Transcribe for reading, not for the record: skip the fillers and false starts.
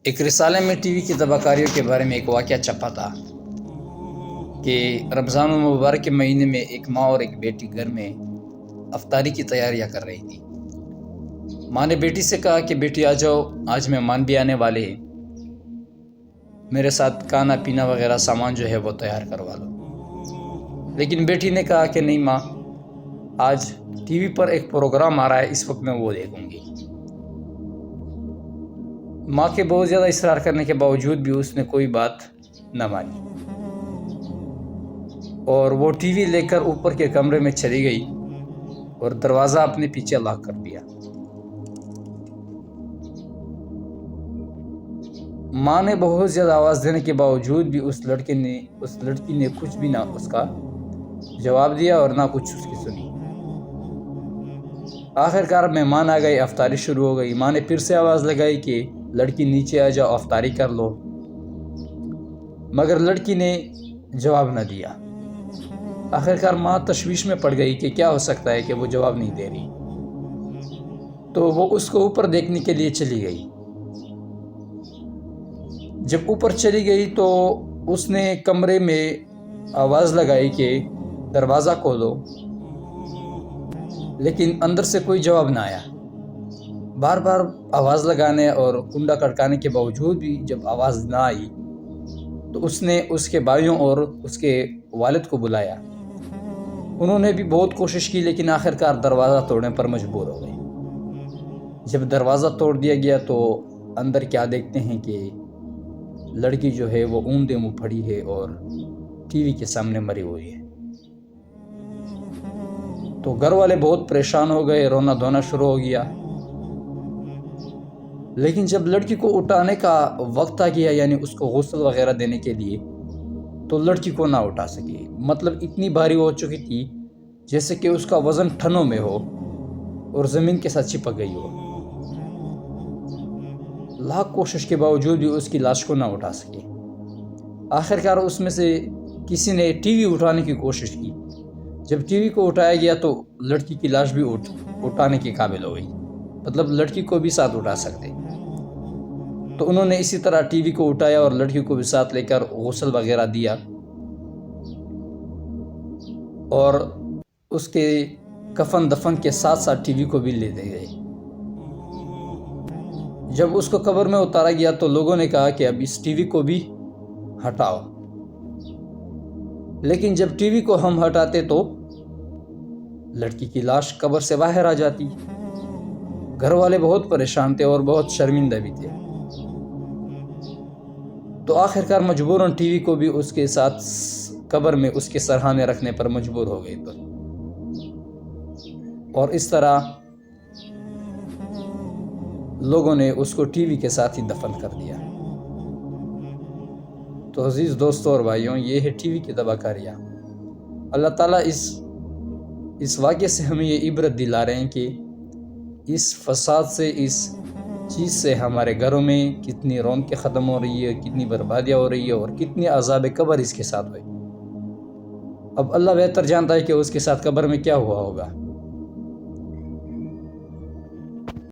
ایک رسالے میں ٹی وی کی تباہ کاریوں کے بارے میں ایک واقعہ چھپا تھا کہ رمضان المبارک کے مہینے میں ایک ماں اور ایک بیٹی گھر میں افطاری کی تیاریاں کر رہی تھی۔ ماں نے بیٹی سے کہا کہ بیٹی آ جاؤ، آج مہمان بھی آنے والے ہیں، میرے ساتھ کھانا پینا وغیرہ سامان جو ہے وہ تیار کروا لو۔ لیکن بیٹی نے کہا کہ نہیں ماں، آج ٹی وی پر ایک پروگرام آ رہا ہے، اس وقت میں وہ دیکھوں گی۔ ماں کے بہت زیادہ اصرار کرنے کے باوجود بھی اس نے کوئی بات نہ مانی اور وہ ٹی وی لے کر اوپر کے کمرے میں چلی گئی اور دروازہ اپنے پیچھے لاک کر دیا۔ ماں نے بہت زیادہ آواز دینے کے باوجود بھی اس لڑکی نے کچھ بھی نہ اس کا جواب دیا اور نہ کچھ اس کی سنی۔ آخرکار مہمان آ گئے، افطاری شروع ہو گئی۔ ماں نے پھر سے آواز لگائی کہ لڑکی نیچے آ جاؤ، افطاری کر لو، مگر لڑکی نے جواب نہ دیا۔ آخرکار ماں تشویش میں پڑ گئی کہ کیا ہو سکتا ہے کہ وہ جواب نہیں دے رہی، تو وہ اس کو اوپر دیکھنے کے لیے چلی گئی۔ جب اوپر چلی گئی تو اس نے کمرے میں آواز لگائی کہ دروازہ کھولو، لیکن اندر سے کوئی جواب نہ آیا۔ بار بار آواز لگانے اور کنڈا کھٹکانے کے باوجود بھی جب آواز نہ آئی تو اس نے اس کے بھائیوں اور اس کے والد کو بلایا۔ انہوں نے بھی بہت کوشش کی لیکن آخرکار دروازہ توڑنے پر مجبور ہو گئے۔ جب دروازہ توڑ دیا گیا تو اندر کیا دیکھتے ہیں کہ لڑکی جو ہے وہ اوندے منہ پڑی ہے اور ٹی وی کے سامنے مری ہوئی ہے۔ تو گھر والے بہت پریشان ہو گئے، رونا دھونا شروع ہو گیا۔ لیکن جب لڑکی کو اٹھانے کا وقت آ گیا، یعنی اس کو غسل وغیرہ دینے کے لیے، تو لڑکی کو نہ اٹھا سکے۔ مطلب اتنی بھاری ہو چکی تھی جیسے کہ اس کا وزن ٹنوں میں ہو اور زمین کے ساتھ چپک گئی ہو۔ لاکھ کوشش کے باوجود بھی اس کی لاش کو نہ اٹھا سکے۔ آخرکار اس میں سے کسی نے ٹی وی اٹھانے کی کوشش کی۔ جب ٹی وی کو اٹھایا گیا تو لڑکی کی لاش بھی اٹھانے کے قابل ہو گئی، مطلب لڑکی کو بھی ساتھ اٹھا سکتے۔ تو انہوں نے اسی طرح ٹی وی کو اٹھایا اور لڑکی کو بھی ساتھ لے کر غسل وغیرہ دیا اور اس کے کفن دفن کے ساتھ ساتھ ٹی وی کو بھی لے گئے۔ جب اس کو قبر میں اتارا گیا تو لوگوں نے کہا کہ اب اس ٹی وی کو بھی ہٹاؤ، لیکن جب ٹی وی کو ہم ہٹاتے تو لڑکی کی لاش قبر سے باہر آ جاتی۔ گھر والے بہت پریشان تھے اور بہت شرمندہ بھی تھے، تو آخرکار مجبوراً ٹی وی کو بھی اس کے ساتھ قبر میں اس کے سرہانے رکھنے پر مجبور ہو گئے اور اس طرح لوگوں نے اس کو ٹی وی کے ساتھ ہی دفن کر دیا۔ تو عزیز دوستوں اور بھائیوں، یہ ہے ٹی وی کی تباہ کاریاں۔ اللہ تعالیٰ اس واقعے سے ہمیں یہ عبرت دلا رہے ہیں کہ اس فساد سے، اس چیز سے ہمارے گھروں میں کتنی رونقیں ختم ہو رہی ہے، کتنی بربادیاں ہو رہی ہے اور کتنی عذاب قبر اس کے ساتھ ہوئے۔ اب اللہ بہتر جانتا ہے کہ اس کے ساتھ قبر میں کیا ہوا ہوگا۔